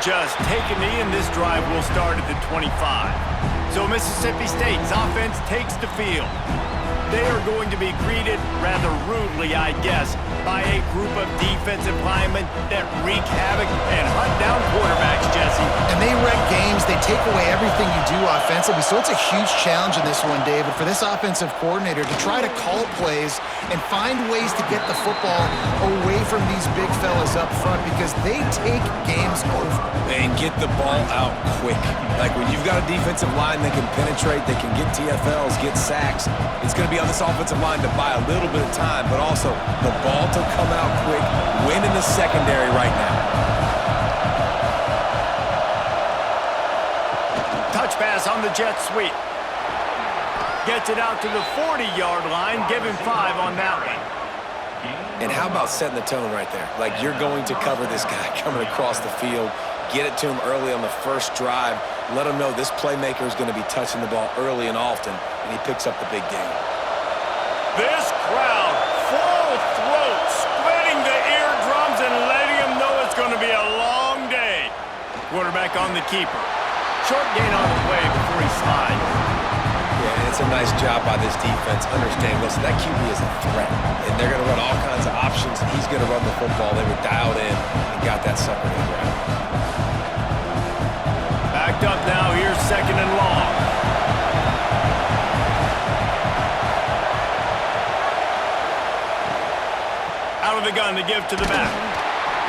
just take a knee, and this drive will start at the 25. So Mississippi State's offense takes the field. They are going to be greeted rather rudely, I guess, by a group of defensive linemen that wreak havoc and hunt down quarterbacks, Jesse. And they wreck games. They take away everything you do offensively. So it's a huge challenge in this one, David, for this offensive coordinator to try to call plays and find ways to get the football away from these big fellas up front because they take games over. And get the ball out quick. Like when you've got a defensive line that can penetrate, they can get TFLs, get sacks, it's going to be on this offensive line to buy a little bit of time, but also the ball to come out quick, win in the secondary right now. Touch pass on the jet sweep. Gets it out to the 40-yard line. Give him 5 on that one. And how about setting the tone right there? Like you're going to cover this guy coming across the field, get it to him early on the first drive, let him know this playmaker is going to be touching the ball early and often, and he picks up the big game. This crowd, full throat, splitting the eardrums and letting them know it's going to be a long day. Quarterback on the keeper. Short gain on the play before he slides. Yeah, and it's a nice job by this defense. Understand, listen, that QB is a threat, and they're going to run all kinds of options. He's going to run the football. They were dialed in and got that sucker to the ground. Backed up now. Here's 2nd and long. Out of the gun to give to the back.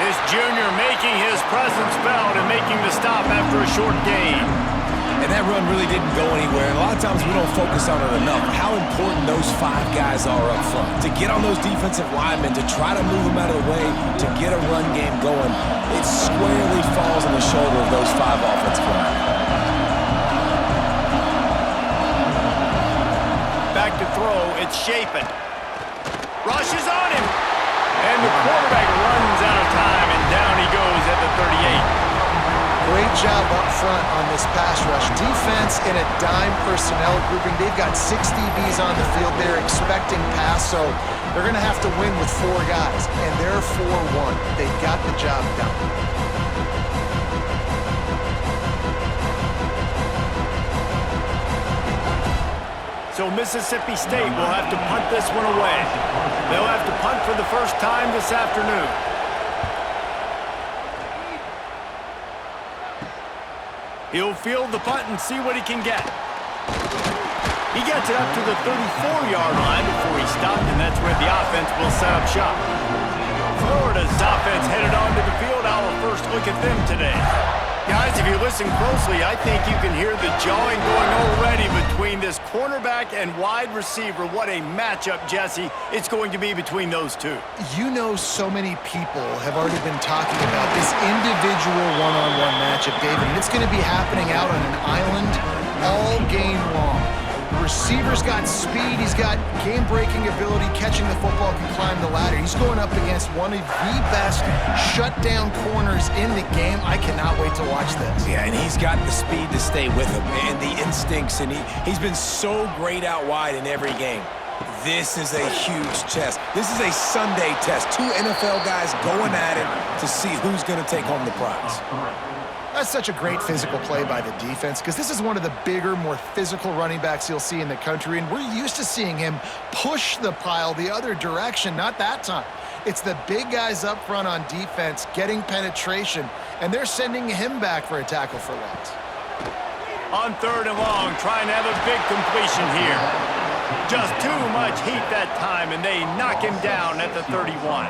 This junior making his presence felt and making the stop after a short gain. And that run really didn't go anywhere. And a lot of times we don't focus on it enough, how important those 5 guys are up front. To get on those defensive linemen, to try to move them out of the way, to get a run game going, it squarely falls on the shoulder of those 5 offensive linemen. Back to throw, it's Shapen. Rushes on him. And the quarterback runs out of time, and down he goes at the 38. Great job up front on this pass rush. Defense in a dime personnel grouping. They've got 6 DBs on the field. They're expecting pass, so they're going to have to win with 4 guys. And they're 4-1. They got the job done. So Mississippi State will have to punt this one away. They'll have to punt for the first time this afternoon. He'll field the punt and see what he can get. He gets it up to the 34-yard line before he stopped, and that's where the offense will set up shop. Florida's offense headed onto the field. Our first look at them today. Guys, if you listen closely, I think you can hear the jawing going already between this cornerback and wide receiver. What a matchup, Jesse, it's going to be between those two. You know, so many people have already been talking about this individual one-on-one matchup, David, and it's going to be happening out on an island all game long. The receiver's got speed, he's got game-breaking ability, catching the football, can climb the ladder. He's going up against one of the best shutdown corners in the game. I cannot wait to watch this. Yeah, and he's got the speed to stay with him and the instincts, and he's been so great out wide in every game. This is a huge test. This is a Sunday test. 2 NFL guys going at it to see who's going to take home the prize. That's such a great physical play by the defense because this is one of the bigger, more physical running backs you'll see in the country, and we're used to seeing him push the pile the other direction. Not that time. It's the big guys up front on defense getting penetration, and they're sending him back for a tackle for loss. On 3rd and long, trying to have a big completion here. Just too much heat that time, and they knock him down at the 31.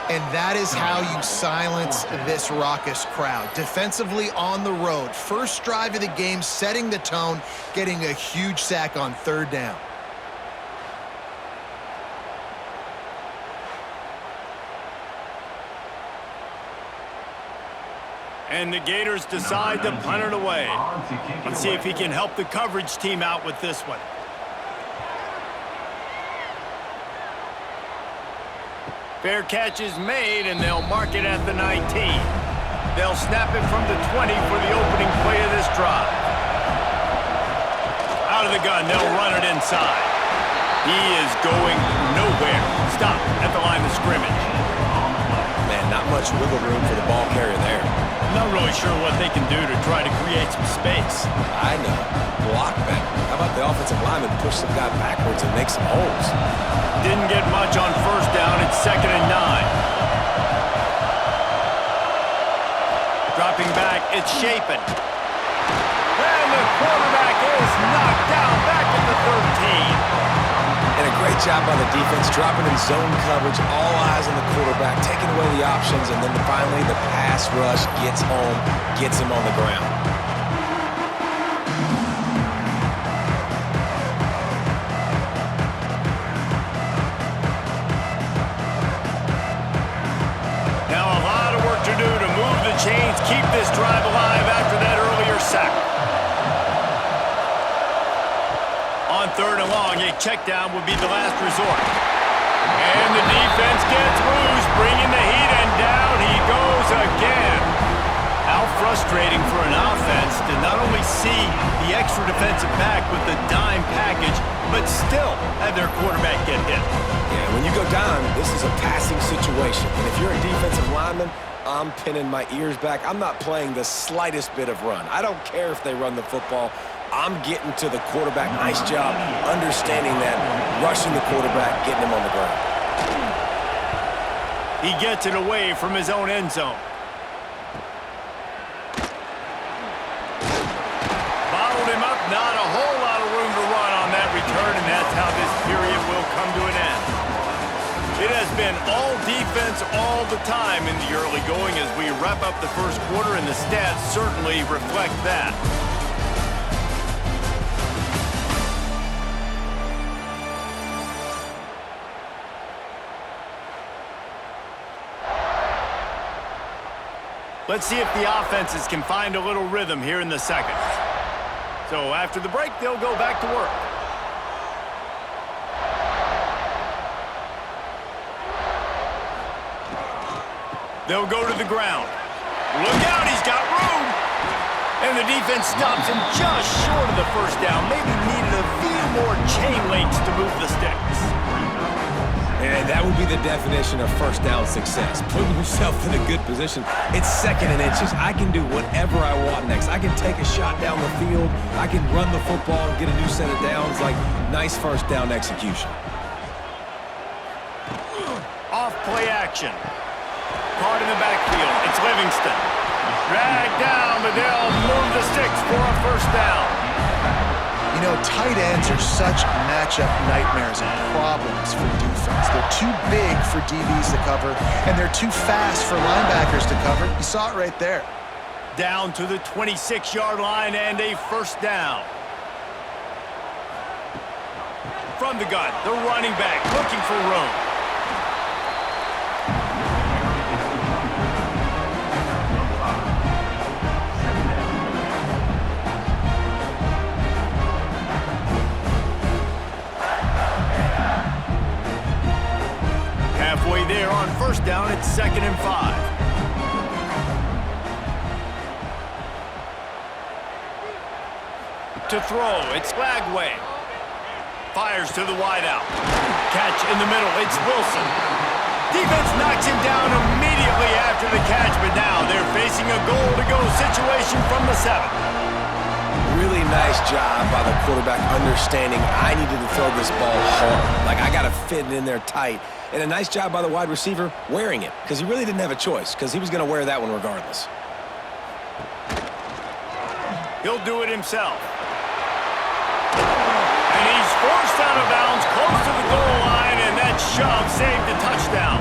And that is how you silence this raucous crowd. Defensively on the road. First drive of the game, setting the tone, getting a huge sack on 3rd down. And the Gators decide to punt it away. Let's see if he can help the coverage team out with this one. Fair catch is made, and they'll mark it at the 19. They'll snap it from the 20 for the opening play of this drive. Out of the gun, they'll run it inside. He is going nowhere. Stop at the line of scrimmage. Man, not much wiggle room for the ball carrier there. Not really sure what they can do to try to create some space. I know. Block better. How about the offensive lineman push some guy backwards and make some holes? Didn't get much on first down. It's 2nd and 9. Dropping back, it's Shapen. And the quarterback is knocked down back at the 13. And a great job by the defense, dropping in zone coverage, all eyes on the quarterback, taking away the options, and then finally the pass rush gets home, gets him on the ground. Now a lot of work to do to move the chains, keep this drive alive after that earlier sack. On 3rd and long, a check down would be the last resort. And the defense gets loose, bringing the heat, and down he goes again. How frustrating for an offense to not only see the extra defensive back with the dime package, but still have their quarterback get hit. Yeah, when you go down, this is a passing situation. And if you're a defensive lineman, I'm pinning my ears back. I'm not playing the slightest bit of run. I don't care if they run the football. I'm getting to the quarterback. Nice job understanding that, rushing the quarterback, getting him on the ground. He gets it away from his own end zone. Bottled him up, not a whole lot of room to run on that return, and that's how this period will come to an end. It has been all defense all the time in the early going as we wrap up the first quarter, and the stats certainly reflect that. Let's see if the offenses can find a little rhythm here in the second. So after the break, they'll go back to work. They'll go to the ground. Look out, he's got room! And the defense stops him just short of the first down. Maybe needed a few more chain links to move the sticks. And that would be the definition of first down success. Putting yourself in a good position. It's 2nd and inches. I can do whatever I want next. I can take a shot down the field. I can run the football and get a new set of downs. Like, nice first down execution. Off play action. Caught in the backfield. It's Livingston. Dragged down, but they'll move the sticks for a first down. You know, tight ends are such matchup nightmares and problems for defense. They're too big for DBs to cover, and they're too fast for linebackers to cover. You saw it right there. Down to the 26-yard line and a first down. From the gun, the running back looking for room. Halfway there on first down, it's 2nd and 5. To throw, it's Lagway. Fires to the wideout. Catch in the middle, it's Wilson. Defense knocks him down immediately after the catch, but now they're facing a goal-to-go situation from the 7. Really nice job by the quarterback understanding I needed to throw this ball hard. Like, I got to fit it in there tight. And a nice job by the wide receiver wearing it, because he really didn't have a choice, because he was going to wear that one regardless. He'll do it himself. And he's forced out of bounds close to the goal line, and that shove saved a touchdown.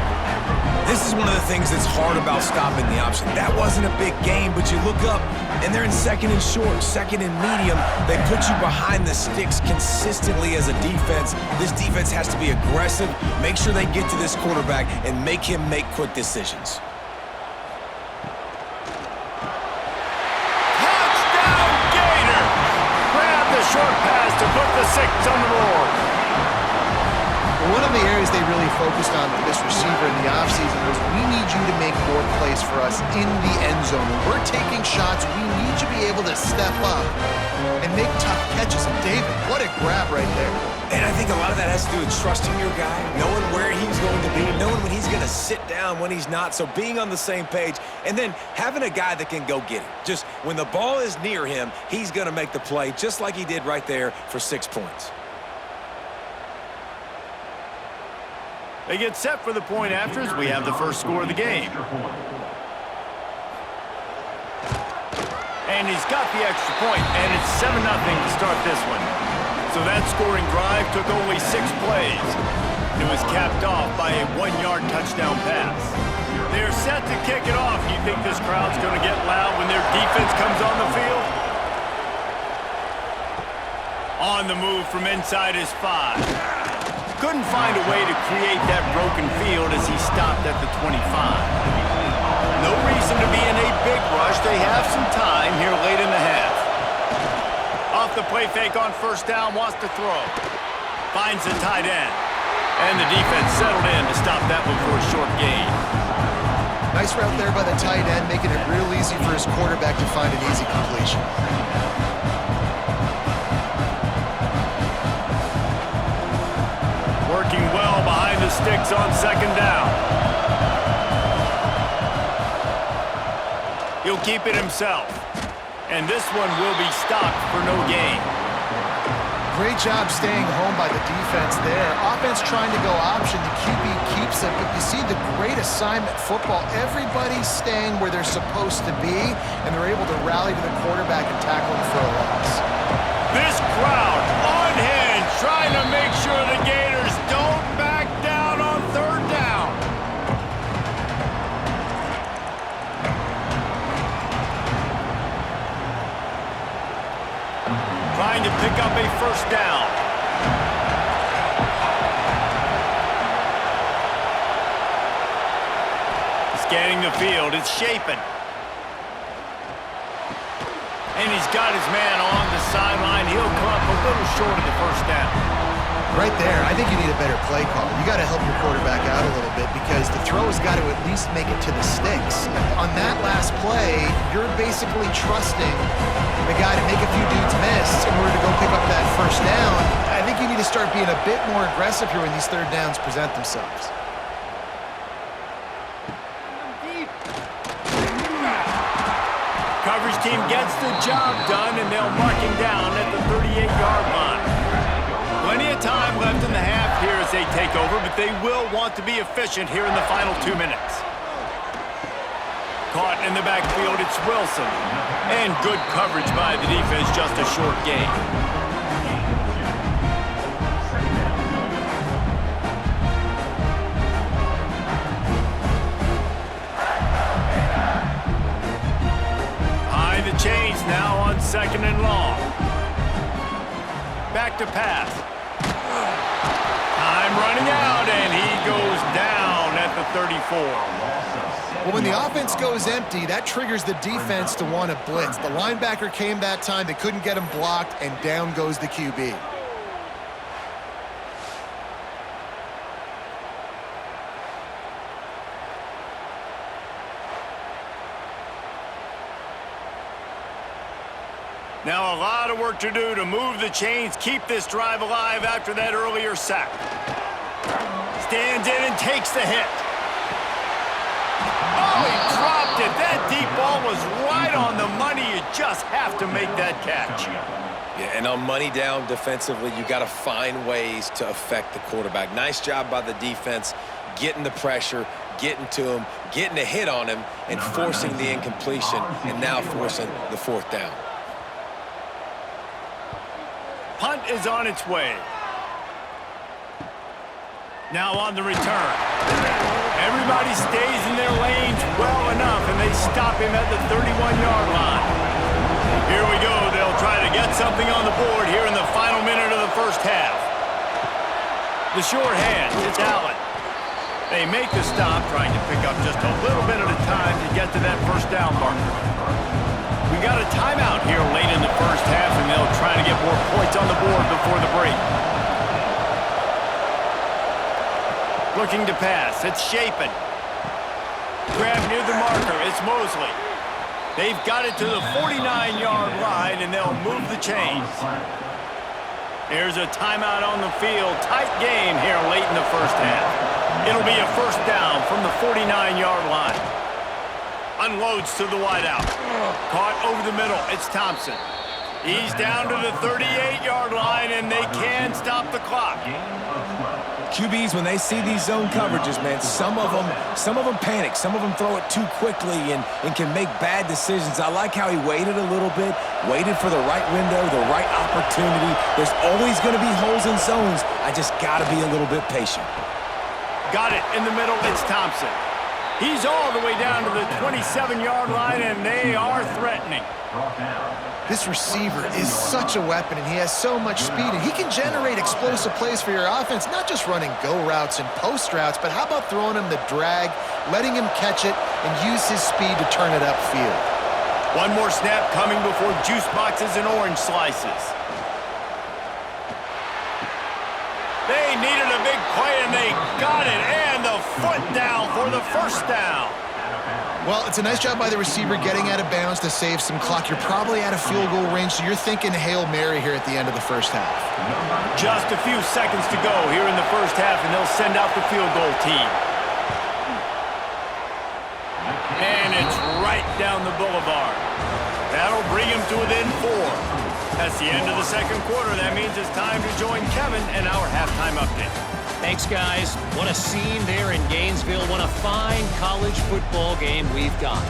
This is one of the things that's hard about stopping the option. That wasn't a big game, but you look up, and they're in 2nd and short, 2nd and medium. They put you behind the sticks consistently as a defense. This defense has to be aggressive, make sure they get to this quarterback, and make him make quick decisions. Touchdown, Gator! Grab the short pass to put the 6 on the board. One of the areas they really focused on with this receiver in the offseason was, we need you to make more plays for us in the end zone. When we're taking shots, we need you to be able to step up and make tough catches. And David, what a grab right there. And I think a lot of that has to do with trusting your guy, knowing where he's going to be, knowing when he's going to sit down, when he's not. So being on the same page, and then having a guy that can go get it. Just when the ball is near him, he's going to make the play, just like he did right there for 6 points. They get set for the point after as we have the first score of the game. And he's got the extra point, and it's 7-0 to start this one. So that scoring drive took only 6 plays. It was capped off by a 1-yard touchdown pass. They're set to kick it off. Do you think this crowd's going to get loud when their defense comes on the field? On the move from inside his 5. Couldn't find a way to create that broken field as he stopped at the 25. No reason to be in a big rush. They have some time here late in the half. Off the play fake on first down, wants to throw. Finds the tight end. And the defense settled in to stop that one for a short gain. Nice route there by the tight end, making it real easy for his quarterback to find an easy completion. Working well behind the sticks on second down. He'll keep it himself. And this one will be stopped for no gain. Great job staying home by the defense there. Offense trying to go option. The QB keeps it, but you see the great assignment football. Everybody's staying where they're supposed to be, and they're able to rally to the quarterback and tackle him for a loss. This crowd on hand trying to make sure the Gators don't back down on third down. Trying to pick up a first down. Scanning the field, it's Shapen. And he's got his man on the sideline. He'll come up a little short of the first down. Right there, I think you need a better play call. You got to help your quarterback out a little bit because the throw has got to at least make it to the sticks. On that last play, you're basically trusting the guy to make a few dudes miss in order to go pick up that first down. I think you need to start being a bit more aggressive here when these third downs present themselves. Coverage team gets the job done, and they'll mark him down at the 38-yard line. Plenty of time left in the half here as they take over, but they will want to be efficient here in the final 2 minutes. Caught in the backfield, it's Wilson. And good coverage by the defense, just a short gain. High the chains now on second and long. Back to pass. Time running out, and he goes down at the 34. Well, when the offense goes empty, that triggers the defense to want to blitz. The linebacker came that time. They couldn't get him blocked, and down goes the QB. Now a lot of work to do to move the chains, keep this drive alive after that earlier sack. Stands in and takes the hit. Oh, he dropped it. That deep ball was right on the money. You just have to make that catch. Yeah, and on money down defensively, you got to find ways to affect the quarterback. Nice job by the defense, getting the pressure, getting to him, getting a hit on him, and forcing the incompletion, and now forcing the fourth down. Punt is on its way. Now on the return. Everybody stays in their lanes well enough, and they stop him at the 31-yard line. Here we go. They'll try to get something on the board here in the final minute of the first half. The short hand, it's Allen. They make the stop, trying to pick up just a little bit at a time to get to that first down marker. We got a timeout here late in the first half, and they'll try to get more points on the board before the break. Looking to pass, it's Shapen. Grab near the marker, it's Mosley. They've got it to the 49-yard line, and they'll move the chains. There's a timeout on the field. Tight game here late in the first half. It'll be a first down from the 49-yard line. Unloads to the wideout. Caught over the middle. It's Thompson. He's down to the 38-yard line, and they can stop the clock. QBs, when they see these zone coverages, man, some of them panic. Some of them throw it too quickly and can make bad decisions. I like how he waited a little bit, waited for the right window, the right opportunity. There's always going to be holes in zones. I just got to be a little bit patient. Got it in the middle. It's Thompson. He's all the way down to the 27-yard line, and they are threatening. This receiver is such a weapon, and he has so much speed, and he can generate explosive plays for your offense, not just running go routes and post routes, but how about throwing him the drag, letting him catch it, and use his speed to turn it upfield. One more snap coming before juice boxes and orange slices. They needed a big play, and they got it, and the foot down for the first down. Well, it's a nice job by the receiver getting out of bounds to save some clock. You're probably out of field goal range, so you're thinking Hail Mary here at the end of the first half. Just a few seconds to go here in the first half, and they'll send out the field goal team. And it's right down the boulevard. That'll bring him to within 4. That's the end of the second quarter. That means it's time to join Kevin and our halftime update. Thanks, guys. What a scene there in Gainesville. What a fine college football game we've got.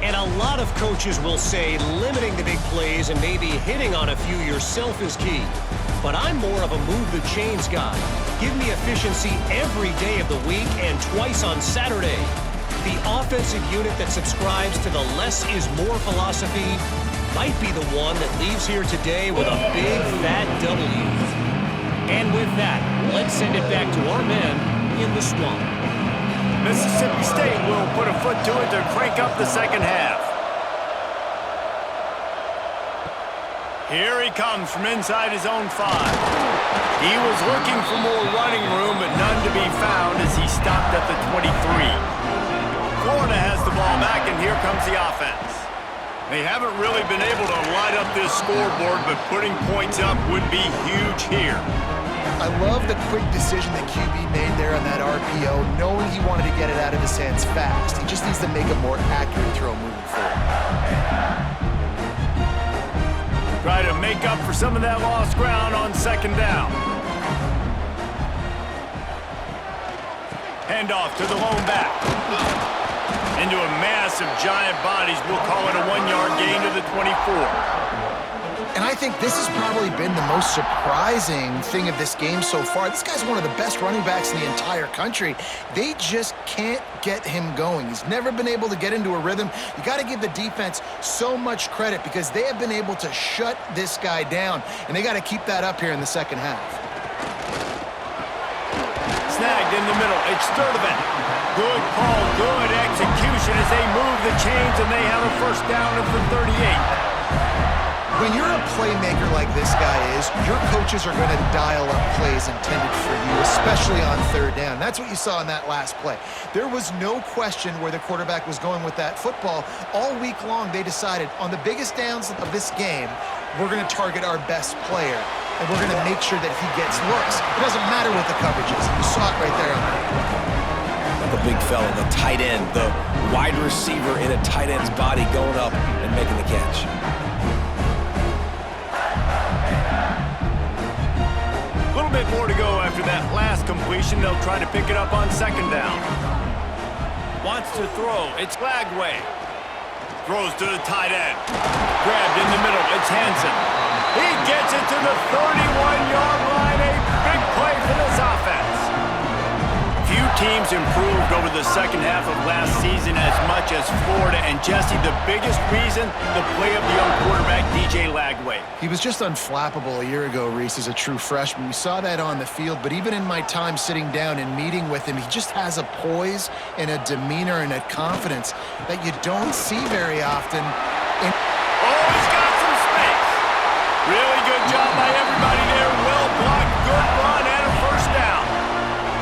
And a lot of coaches will say limiting the big plays and maybe hitting on a few yourself is key. But I'm more of a move the chains guy. Give me efficiency every day of the week and twice on Saturday. The offensive unit that subscribes to the less is more philosophy might be the one that leaves here today with a big fat W. And with that, let's send it back to our men in the swamp. Mississippi State will put a foot to it to crank up the second half. Here he comes from inside his own 5. He was looking for more running room, but none to be found as he stopped at the 23. Florida has the ball back, and here comes the offense. They haven't really been able to light up this scoreboard, but putting points up would be huge here. I love the quick decision that QB made there on that RPO, knowing he wanted to get it out of his hands fast. He just needs to make a more accurate throw moving forward. Try to make up for some of that lost ground on second down. Handoff to the lone back. Into a mass of giant bodies. We'll call it a 1-yard gain to the 24. And I think this has probably been the most surprising thing of this game so far. This guy's one of the best running backs in the entire country. They just can't get him going. He's never been able to get into a rhythm. You got to give the defense so much credit because they have been able to shut this guy down, and they got to keep that up here in the second half. Snagged in the middle. It's Sturdivant. Good call, good execution as they move the chains, and they have a first down at the 38. When you're a playmaker like this guy is, your coaches are going to dial up plays intended for you, especially on third down. That's what you saw in that last play. There was no question where the quarterback was going with that football. All week long, they decided on the biggest downs of this game, we're going to target our best player, and we're going to make sure that he gets looks. It doesn't matter what the coverage is. You saw it right there on that. The big fella, the tight end, the wide receiver in a tight end's body going up and making the catch. A little bit more to go after that last completion. They'll try to pick it up on second down. Wants to throw. It's Lagway. Throws to the tight end. Grabbed in the middle. It's Hansen. He gets it to the 31-yard line. A big play for this offense. Few teams improved over the second half of last season as much as Florida. And Jesse, the biggest reason, the play of the young quarterback, DJ Lagway. He was just unflappable a year ago, Reese, as a true freshman. We saw that on the field, but even in my time sitting down and meeting with him, he just has a poise and a demeanor and a confidence that you don't see very often. Oh, he's got some space. Really good job by everybody there. Well blocked, good run, and a first down.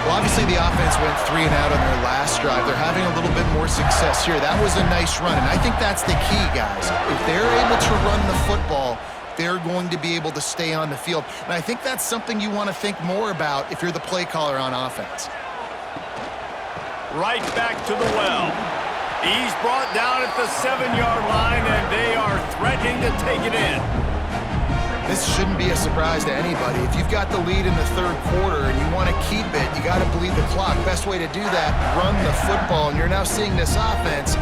Well, obviously Obviously, the offense went 3 and out on their last drive. They're having a little bit more success here. That was a nice run, and I think that's the key, guys. If they're able to run the football, they're going to be able to stay on the field. And I think that's something you want to think more about if you're the play caller on offense. Right back to the well. He's brought down at the 7-yard line, and they are threatening to take it in. This shouldn't be a surprise to anybody. If you've got the lead in the third quarter and you want to keep it, you got to bleed the clock. Best way to do that, run the football. And you're now seeing this offense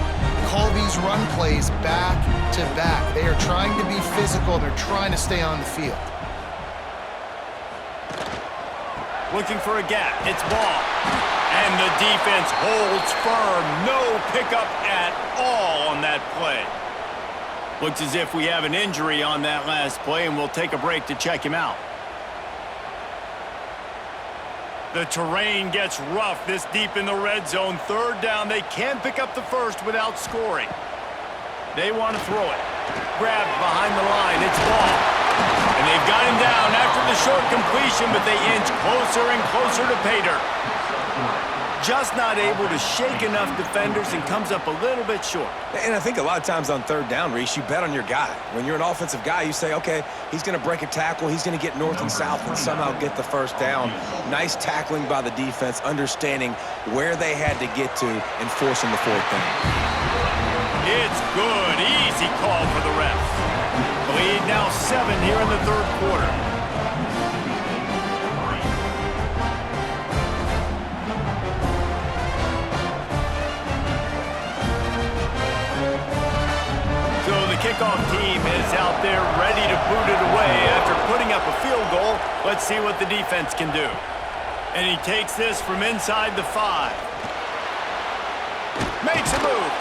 call these run plays back to back. They are trying to be physical, and they're trying to stay on the field. Looking for a gap. It's ball. And the defense holds firm. No pickup at all on that play. Looks as if we have an injury on that last play, and we'll take a break to check him out. The terrain gets rough this deep in the red zone. Third down, they can pick up the first without scoring. They want to throw it. Grabbed behind the line, it's ball. And they've got him down after the short completion, but they inch closer and closer to pay dirt. Just not able to shake enough defenders and comes up a little bit short. And I think a lot of times on third down, Reese, you bet on your guy. When you're an offensive guy, you say, okay, he's going to break a tackle, he's going to get north and south and somehow get the first down. Nice tackling by the defense, understanding where they had to get to and forcing the fourth down. It's good. Easy call for the refs. Lead now 7 here in the third quarter. Kickoff team is out there ready to boot it away after putting up a field goal. Let's see what the defense can do. And he takes this from inside the 5. Makes a move.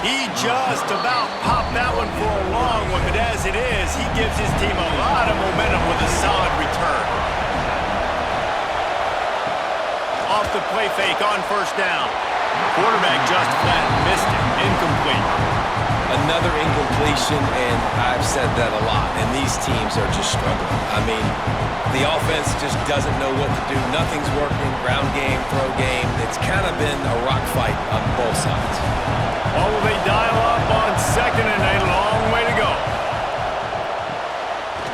He just about popped that one for a long one, but as it is, he gives his team a lot of momentum with a solid return. Off the play fake on first down. Quarterback just flat missed it. Incomplete. Another incompletion, and I've said that a lot, and these teams are just struggling. I mean, the offense just doesn't know what to do. Nothing's working. Ground game, throw game. It's kind of been a rock fight on both sides. Oh, they dial up on second, and a long way to go.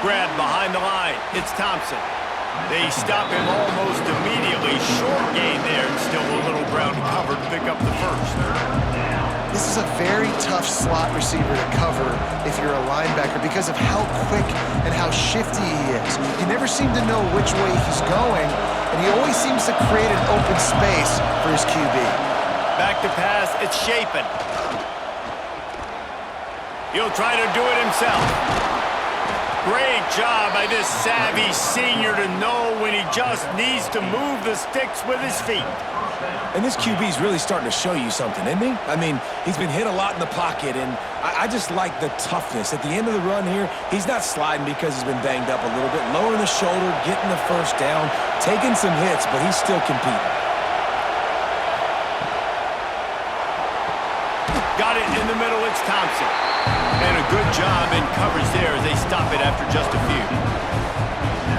Grab behind the line. It's Thompson. They stop him almost immediately. Short gain there, and still a little ground covered to pick up the first. This is a very tough slot receiver to cover if you're a linebacker because of how quick and how shifty he is. You never seem to know which way he's going, and he always seems to create an open space for his QB. Back to pass, it's Shapen. He'll try to do it himself. Great job by this savvy senior to know when he just needs to move the sticks with his feet. And this QB's really starting to show you something, isn't he? I mean, he's been hit a lot in the pocket, and I just like the toughness. At the end of the run here, he's not sliding because he's been banged up a little bit. Lowering the shoulder, getting the first down, taking some hits, but he's still competing. Got it in the middle, it's Thompson. And a good job in coverage there as they stop it after just a few.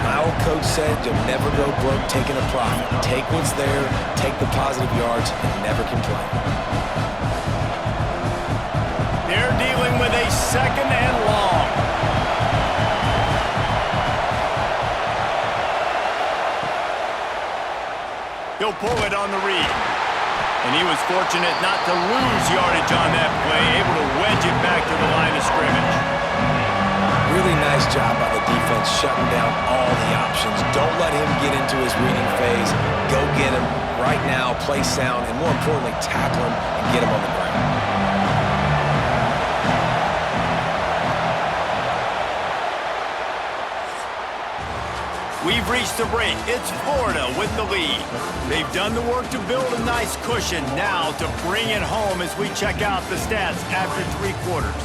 My old coach said you'll never go broke taking a profit. Take what's there, take the positive yards, and never complain. They're dealing with a second and long. He'll pull it on the read. And he was fortunate not to lose yardage on that play, able to wedge it back to the line of scrimmage. Really nice job by the defense shutting down all the options. Don't let him get into his reading phase. Go get him right now, play sound, and more importantly, tackle him and get him on the ground. We've reached the break. It's Florida with the lead. They've done the work to build a nice cushion. Now to bring it home as we check out the stats after 3 quarters.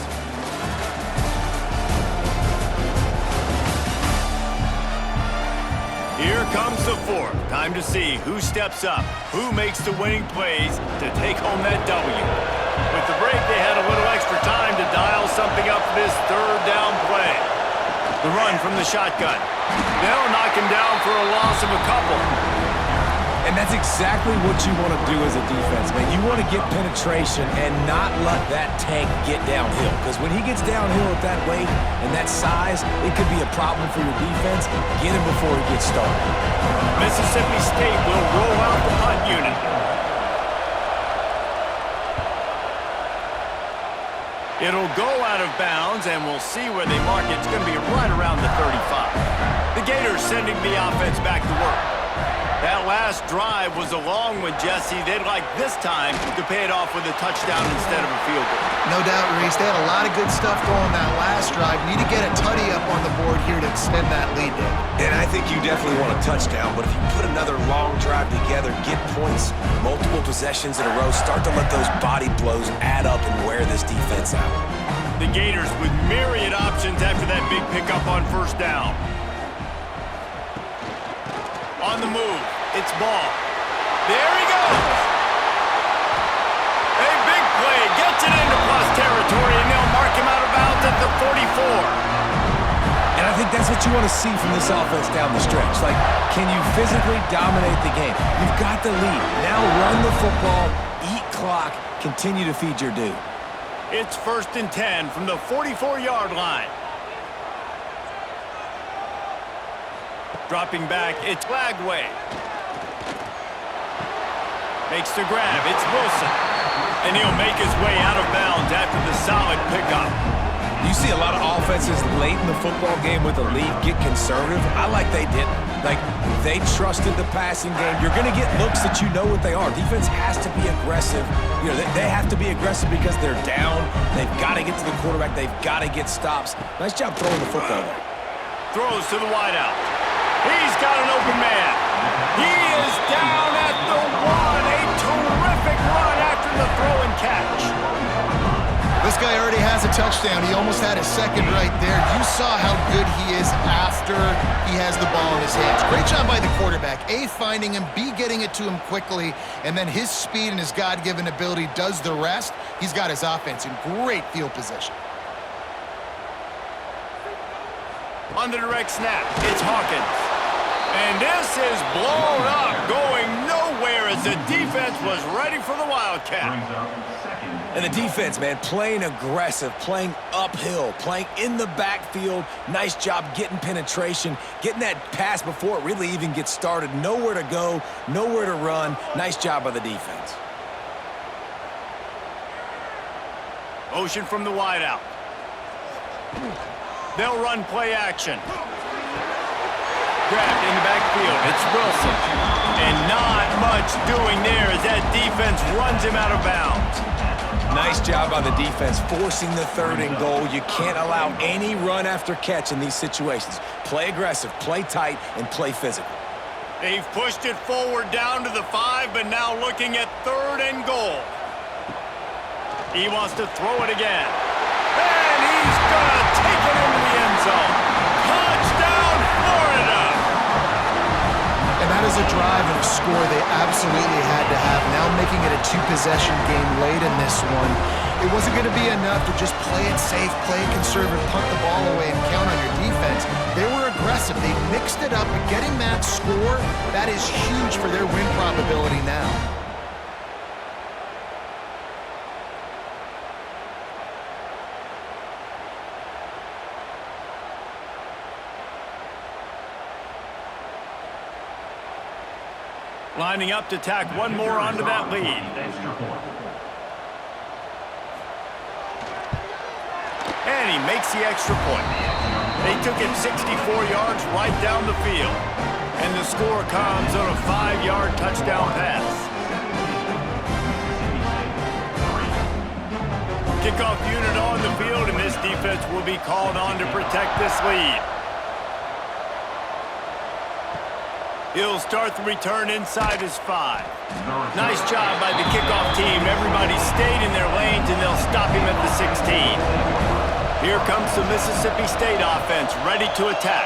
Here comes the fourth. Time to see who steps up, who makes the winning plays to take home that W. With the break, they had a little extra time to dial something up for this third down play. The run from the shotgun. They'll knock him down for a loss of a couple. And that's exactly what you want to do as a defense, man. You want to get penetration and not let that tank get downhill. Because when he gets downhill at that weight and that size, it could be a problem for your defense. Get him before he gets started. Mississippi State will roll out the punt unit. It'll go out of bounds, and we'll see where they mark it. It's going to be right around the 35. The Gators sending the offense back to work. That last drive was a long one, Jesse. They'd like this time to pay it off with a touchdown instead of a field goal. No doubt, Reese. They had a lot of good stuff going that last drive. Need to get a tutty up on the board here to extend that lead, Dave. And I think you definitely want a touchdown, but if you put another long drive together, get points, multiple possessions in a row, start to let those body blows add up and wear this defense out. The Gators with myriad options after that big pickup on first down. On the move, it's Ball. There he goes! A big play, gets it into plus territory, and they'll mark him out of bounds at the 44. And I think that's what you want to see from this offense down the stretch. Like, can you physically dominate the game? You've got the lead. Now run the football, eat clock, continue to feed your dude. It's 1st and 10 from the 44-yard line. Dropping back, it's Lagway. Makes the grab, it's Wilson. And he'll make his way out of bounds after the solid pickup. You see a lot of offenses late in the football game with a lead get conservative. I like they didn't. Like, they trusted the passing game. You're going to get looks that you know what they are. Defense has to be aggressive. You know, they have to be aggressive because they're down. They've got to get to the quarterback. They've got to get stops. Nice job throwing the football there. Throws to the wideout. He's got an open man. He is down at the 1. A terrific run after the throw and catch. This guy already has a touchdown. He almost had a second right there. You saw how good he is after he has the ball in his hands. Great job by the quarterback. A, finding him, B, getting it to him quickly, and then his speed and his God-given ability does the rest. He's got his offense in great field position. On the direct snap, it's Hawkins. And this is blown up, going nowhere as the defense was ready for the Wildcat. And the defense, man, playing aggressive, playing uphill, playing in the backfield. Nice job getting penetration, getting that pass before it really even gets started. Nowhere to go, nowhere to run. Nice job by the defense. Motion from the wideout. They'll run play action. Grabbed in the backfield. It's Wilson. And not much doing there as that defense runs him out of bounds. Nice job by the defense, forcing the 3rd and goal. You can't allow any run after catch in these situations. Play aggressive, play tight, and play physical. They've pushed it forward down to the 5, but now looking at 3rd and goal. He wants to throw it again. And he's going to take it into the end zone. Touchdown, Florida! And that is a drive and a score they absolutely had to have. Now making it a 2-possession game late in this one. It wasn't going to be enough to just play it safe, play it conservative, punt the ball away, and count on your defense. They were aggressive. They mixed it up, and getting that score, that is huge for their win probability now. Lining up to tack one more onto that lead. And he makes the extra point. They took it 64 yards right down the field. And the score comes on a 5-yard touchdown pass. Kickoff unit on the field, and this defense will be called on to protect this lead. He'll start the return inside his 5. Nice job by the kickoff team. Everybody stayed in their lanes, and they'll stop him at the 16. Here comes the Mississippi State offense, ready to attack.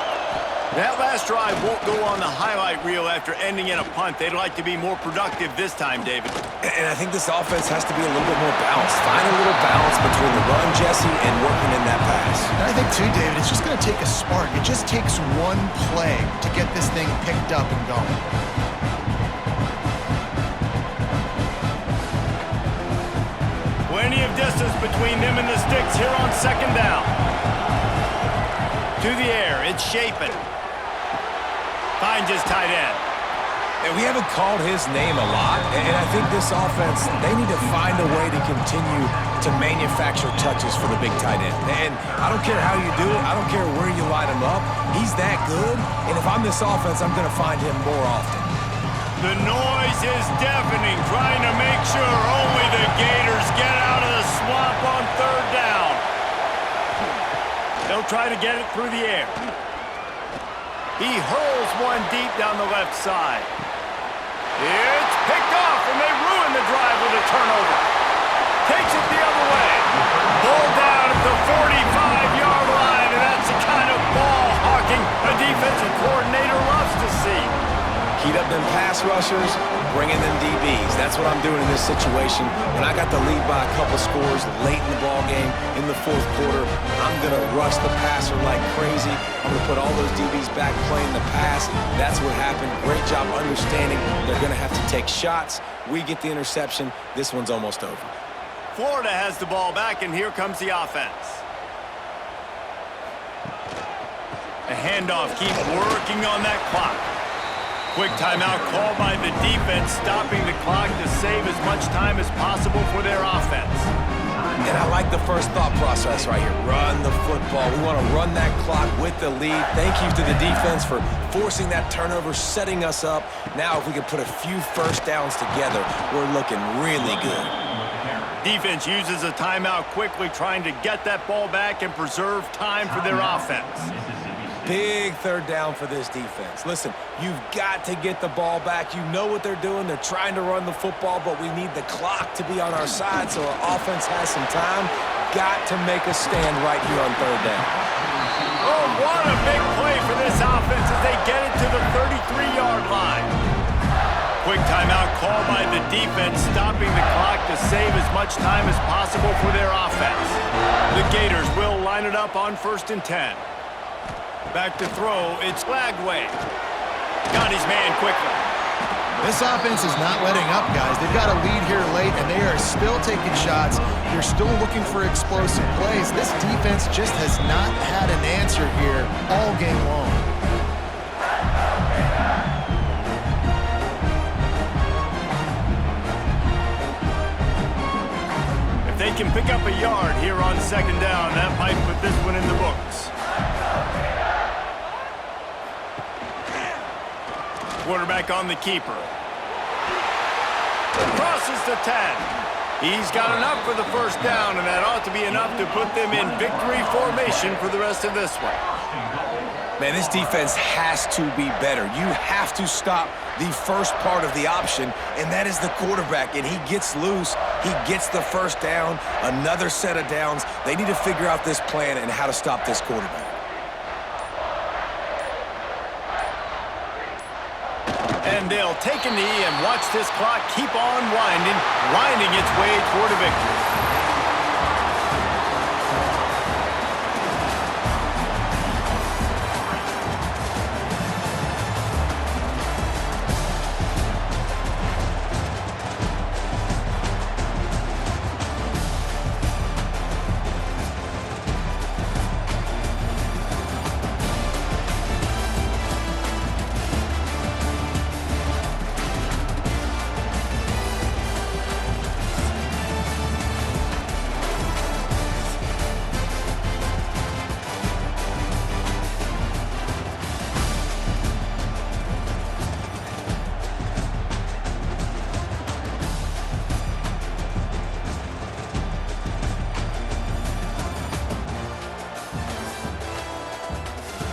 That last drive won't go on the highlight reel after ending in a punt. They'd like to be more productive this time, David. And I think this offense has to be a little bit more balanced. Find a little balance between the run, Jesse, and working in that pass. And I think, too, David, it's just going to take a spark. It just takes one play to get this thing picked up and going. Plenty of distance between them and the sticks here on second down. To the air, it's Shapen. Finds his tight end. And we haven't called his name a lot, and I think this offense, they need to find a way to continue to manufacture touches for the big tight end. And I don't care how you do it. I don't care where you line him up. He's that good, and if I'm this offense, I'm going to find him more often. The noise is deafening, trying to make sure only the Gators get out of the swamp on third down. They'll try to get it through the air. He hurls one deep down the left side. It's picked off, and they ruin the drive with a turnover. Takes it the other way. Pulled down at the 45-yard line, and that's the kind of ball hawking a defensive coordinator loves to see. Heat up them pass rushers, bring in them DBs. That's what I'm doing in this situation. When I got the lead by a couple scores late in the ball game in the fourth quarter, I'm going to rush the passer like crazy. I'm going to put all those DBs back playing the pass. That's what happened. Great job understanding they're going to have to take shots. We get the interception. This one's almost over. Florida has the ball back, and here comes the offense. The handoff keeps working on that clock. Quick timeout called by the defense, stopping the clock to save as much time as possible for their offense. And I like the first thought process right here. Run the football. We want to run that clock with the lead. Thank you to the defense for forcing that turnover, setting us up. Now if we can put a few first downs together, we're looking really good. Defense uses a timeout quickly, trying to get that ball back and preserve time for their offense. Big third down for this defense. Listen, you've got to get the ball back. You know what they're doing. They're trying to run the football, but we need the clock to be on our side so our offense has some time. Got to make a stand right here on third down. Oh, what a big play for this offense as they get it to the 33-yard line. Quick timeout called by the defense, stopping the clock to save as much time as possible for their offense. The Gators will line it up on 1st and 10. Back to throw, it's Lagway. Got his man quickly. This offense is not letting up, guys. They've got a lead here late, and they are still taking shots. They're still looking for explosive plays. This defense just has not had an answer here all game long. If they can pick up a yard here on second down, that might put this one in the books. Quarterback on the keeper. Crosses the 10. He's got enough for the first down, and that ought to be enough to put them in victory formation for the rest of this one. Man, this defense has to be better. You have to stop the first part of the option, and that is the quarterback. And he gets loose. He gets the first down, another set of downs. They need to figure out this plan and how to stop this quarterback. And they'll take a knee and watch this clock keep on winding its way toward a victory.